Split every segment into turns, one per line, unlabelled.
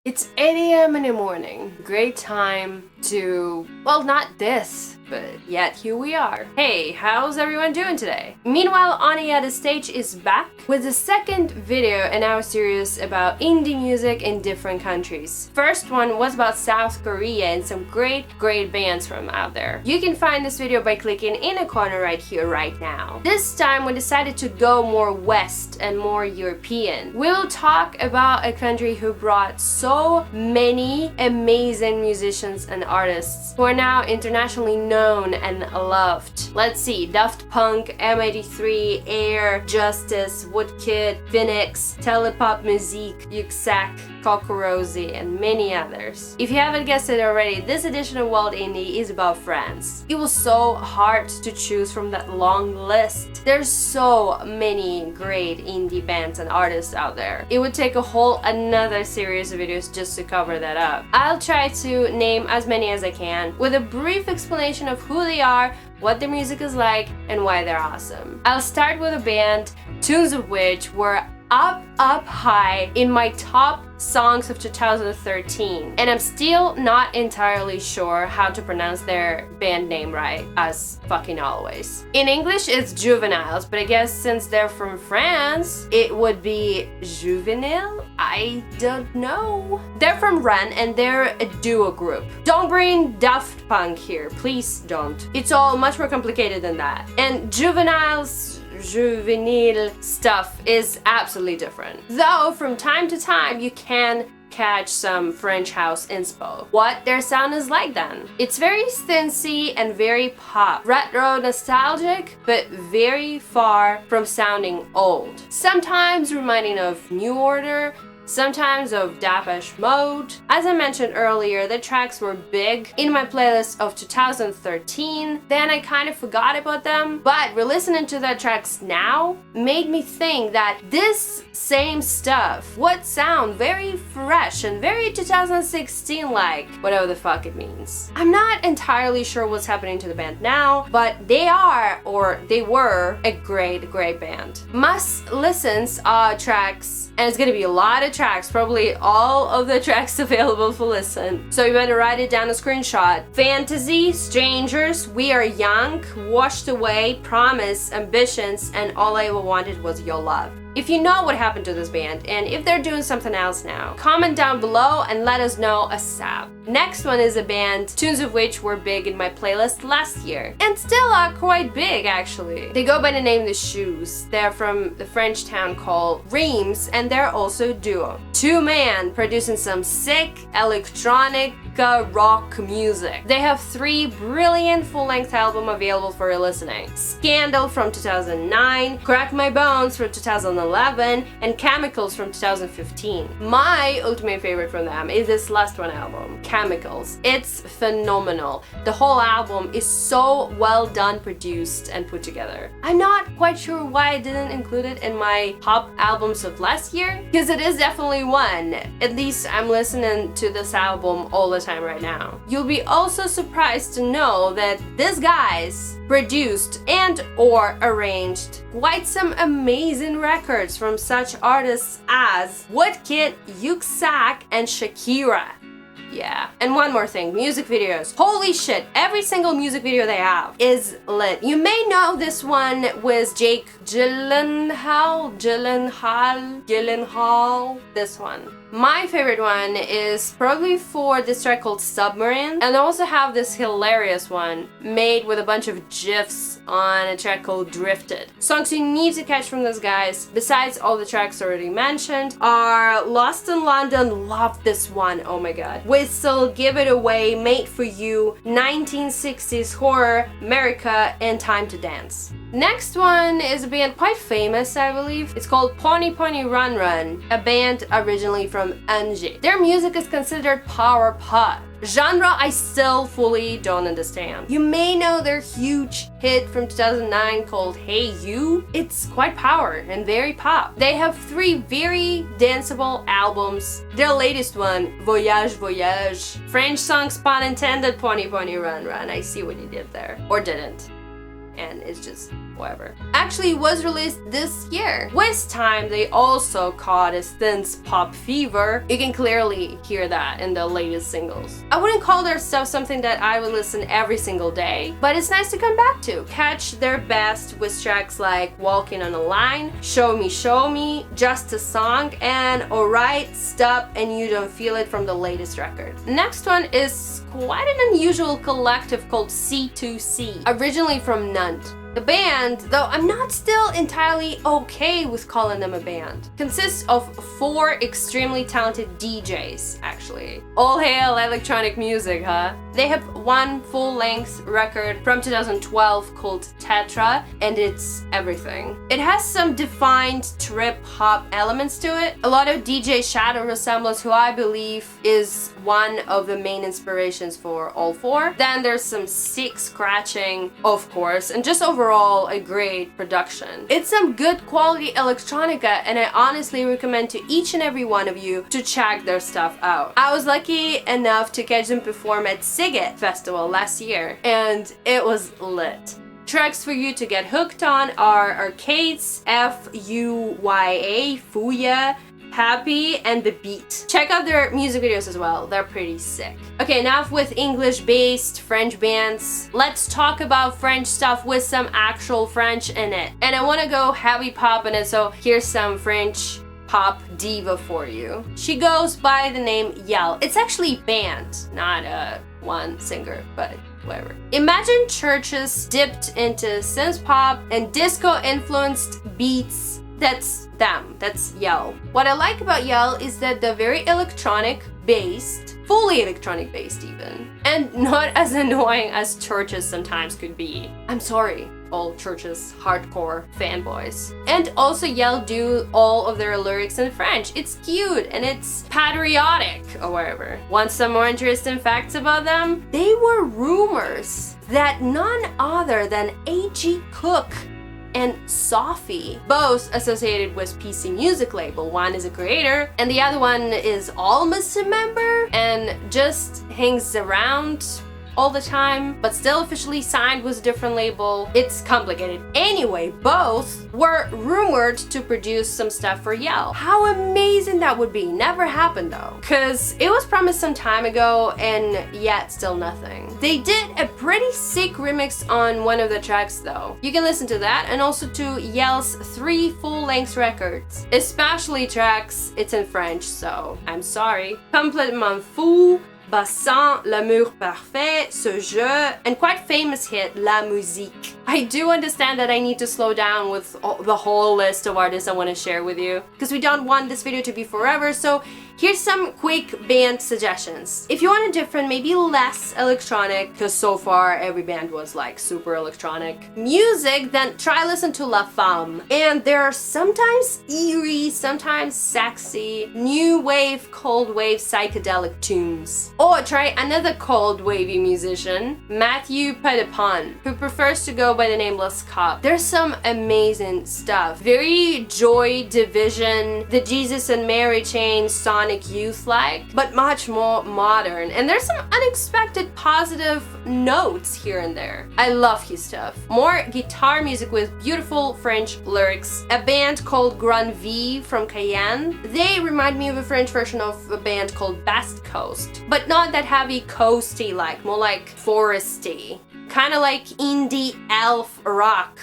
It's 8 a.m. in the morning. Great time to, well, not this, but yet here we are. Hey, how's everyone doing today? Meanwhile, Anya the Stage is back with the second video in our series about indie music in different countries. First one was about South Korea and some great bands from out there. You can find this video by clicking in a corner right here, right now. This time we decided to go more west and more European. We'll talk about a country who brought so many amazing musicians and artists who are now internationally known and loved. Let's see, Daft Punk, M83, Air, Justice, Woodkid, Phoenix, Telepop Musique, Yuxak, Cockrozy, and many others. If you haven't guessed it already, this edition of World Indie is about France. It was so hard to choose from that long list. There's so many great indie bands and artists out there. It would take a whole another series of videos just to cover that up. I'll try to name as many as I can with a brief explanation of who they are, what their music is like, and why they're awesome. I'll start with a band, tunes of which were up high in my top songs of 2013, and I'm still not entirely sure how to pronounce their band name right, as fucking always. In English it's Juveniles, but I guess since they're from France it would be Juvenile? I don't know. They're from Rennes and they're a duo group. Don't bring Daft Punk here, please don't. It's all much more complicated than that. And juvenile stuff is absolutely different. Though from time to time you can catch some French house inspo. What their sound is like then. It's very synthsy and very pop. Retro nostalgic, but very far from sounding old. Sometimes reminding of New Order, sometimes of Depeche Mode. As I mentioned earlier, the tracks were big in my playlist of 2013, then I kind of forgot about them, but re-listening to the tracks now made me think that this same stuff would sound very fresh and very 2016 like, whatever the fuck it means. I'm not entirely sure what's happening to the band now, but they are, or they were, a great band. Must listens are tracks, and it's gonna be a lot of tracks, probably all of the tracks available for listen. So you better write it down a screenshot. Fantasy, Strangers, We Are Young, Washed Away, Promise, Ambitions, and All I Ever Wanted Was Your Love. If you know what happened to this band and if they're doing something else now, comment down below and let us know ASAP. Next one is a band, tunes of which were big in my playlist last year, and still are quite big actually. They go by the name The Shoes. They're from the French town called Reims, and they're also a duo. Two men producing some sick electronic rock music. They have 3 brilliant full-length albums available for your listening. Scandal from 2009, Crack My Bones from 2011, and Chemicals from 2015. My ultimate favorite from them is this last one album, Chemicals. It's phenomenal. The whole album is so well done, produced, and put together. I'm not quite sure why I didn't include it in my top albums of last year, because it is definitely one. At least I'm listening to this album all the time right now. You'll be also surprised to know that these guys produced and or arranged quite some amazing records from such artists as Woodkid, Yuxak, and Shakira. Yeah. And one more thing, music videos. Holy shit, every single music video they have is lit. You may know this one with Jake Gyllenhaal, this one. My favorite one is probably for this track called Submarine, and I also have this hilarious one made with a bunch of GIFs on a track called Drifted. Songs you need to catch from those guys, besides all the tracks already mentioned, are Lost in London, love this one, oh my god. Whistle, Give It Away, Made For You, 1960s Horror, America, and Time to Dance. Next one is a band quite famous, I believe. It's called Pony Pony Run Run, a band originally from Angers. Their music is considered power pop. Genre I still fully don't understand. You may know their huge hit from 2009 called Hey You. It's quite power and very pop. They have 3 very danceable albums. Their latest one, Voyage Voyage. French songs pun intended, Pony Pony Run Run. I see what you did there. Or didn't. And it's just whatever, actually was released this year. With time, they also caught a synth pop fever. You can clearly hear that in the latest singles. I wouldn't call their stuff something that I would listen every single day, but it's nice to come back to. Catch their best with tracks like Walking on a Line, Show Me, Just a Song, and Alright, Stop and You Don't Feel It from the latest record. Next one is quite an unusual collective called C2C, originally from Nantes. The band, though I'm not still entirely okay with calling them a band, consists of 4 extremely talented DJs, actually. All hail electronic music, huh? They have one full-length record from 2012 called Tetra, and it's everything. It has some defined trip-hop elements to it. A lot of DJ Shadow resemblance, who I believe is one of the main inspirations for all 4. Then there's some sick scratching, of course, and just overall a great production. It's some good quality electronica, and I honestly recommend to each and every one of you to check their stuff out. I was lucky enough to catch them perform at Siget Festival last year, and it was lit. Tracks for you to get hooked on are Arcades, Fuya, Fuya, Happy, and The Beat. Check out their music videos as well, they're pretty sick. Okay, enough with English-based French bands. Let's talk about French stuff with some actual French in it. And I want to go heavy pop in it, so here's some French pop diva for you. She goes by the name YELLE. It's actually band, not one singer, but whatever. Imagine churches dipped into synth pop and disco-influenced beats. That's them. That's YELLE. What I like about YELLE is that they're very electronic based, fully electronic based even, and not as annoying as churches sometimes could be. I'm sorry, all churches hardcore fanboys. And also YELLE do all of their lyrics in French. It's cute and it's patriotic or whatever. Want some more interesting facts about them? They were rumors that none other than A.G. Cook and Sophie, both associated with PC music label. One is a creator and the other one is almost a member and just hangs around all the time, but still officially signed with a different label. It's complicated. Anyway, both were rumored to produce some stuff for YELLE. How amazing that would be. Never happened though, because it was promised some time ago and yet still nothing. They did a pretty sick remix on one of the tracks though. You can listen to that and also to YELLE's 3 full-length records, especially tracks it's in French, so I'm sorry. Complètement Fou, Bassin, L'amour parfait, Ce jeu, and quite famous hit, La musique. I do understand that I need to slow down with the whole list of artists I want to share with you, because we don't want this video to be forever, so here's some quick band suggestions. If you want a different, maybe less electronic, because so far every band was like super electronic music, then try listen to La Femme. And there are sometimes eerie, sometimes sexy, new wave, cold wave, psychedelic tunes. Or try another cold wavy musician, Matthew Padepon, who prefers to go by the name Les Cop. There's some amazing stuff. Very Joy Division, the Jesus and Mary Chain, Sonic Youth-like, but much more modern. And there's some unexpected positive notes here and there. I love his stuff. More guitar music with beautiful French lyrics. A band called Grand V from Cayenne. They remind me of a French version of a band called Best Coast, but not that heavy coasty like, more like foresty. Kind of like indie elf rock.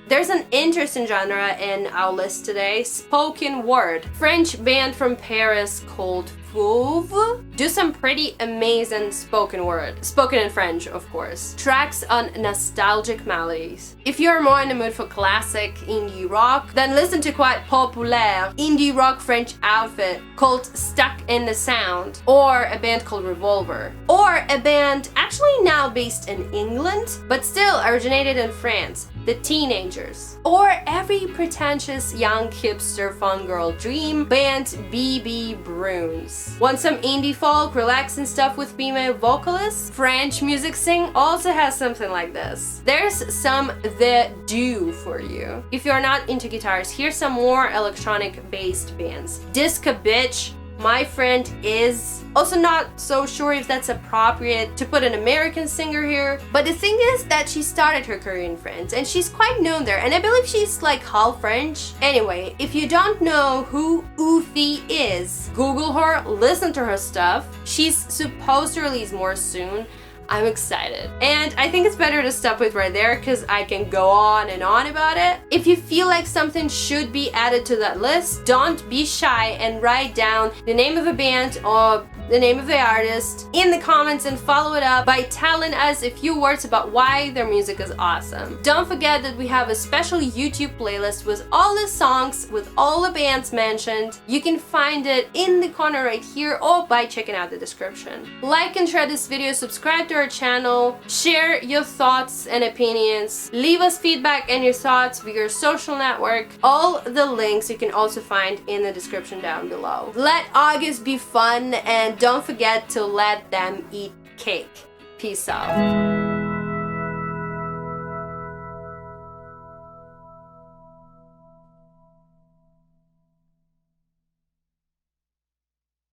There's an interesting genre in our list today, spoken word. French band from Paris called Fauve do some pretty amazing spoken word. Spoken in French, of course. Tracks on nostalgic melodies. If you're more in the mood for classic indie rock, then listen to quite populaire indie rock French outfit called Stuck in the Sound, or a band called Revolver, or a band actually now based in England, but still originated in France, The Teenagers, or every pretentious young hipster fun girl dream band BB Bruins. Want some indie folk, relaxing stuff with female vocalists? French Music Sing also has something like this. There's some The Do for you. If you're not into guitars, here's some more electronic based bands. Disco Bitch, My Friend Is, Also not so sure if that's appropriate to put an American singer here. But the thing is that she started her career in France and she's quite known there, and I believe she's like half French. Anyway, if you don't know who Ufi is, Google her, listen to her stuff. She's supposed to release more soon. I'm excited. And I think it's better to stop with right there because I can go on and on about it. If you feel like something should be added to that list, don't be shy and write down the name of a band or the name of the artist in the comments and follow it up by telling us a few words about why their music is awesome. Don't forget that we have a special YouTube playlist with all the songs, with all the bands mentioned. You can find it in the corner right here or by checking out the description. Like and share this video, subscribe to our channel, share your thoughts and opinions, leave us feedback and your thoughts via your social network. All the links you can also find in the description down below. Let August be fun and don't forget to let them eat cake. Peace out.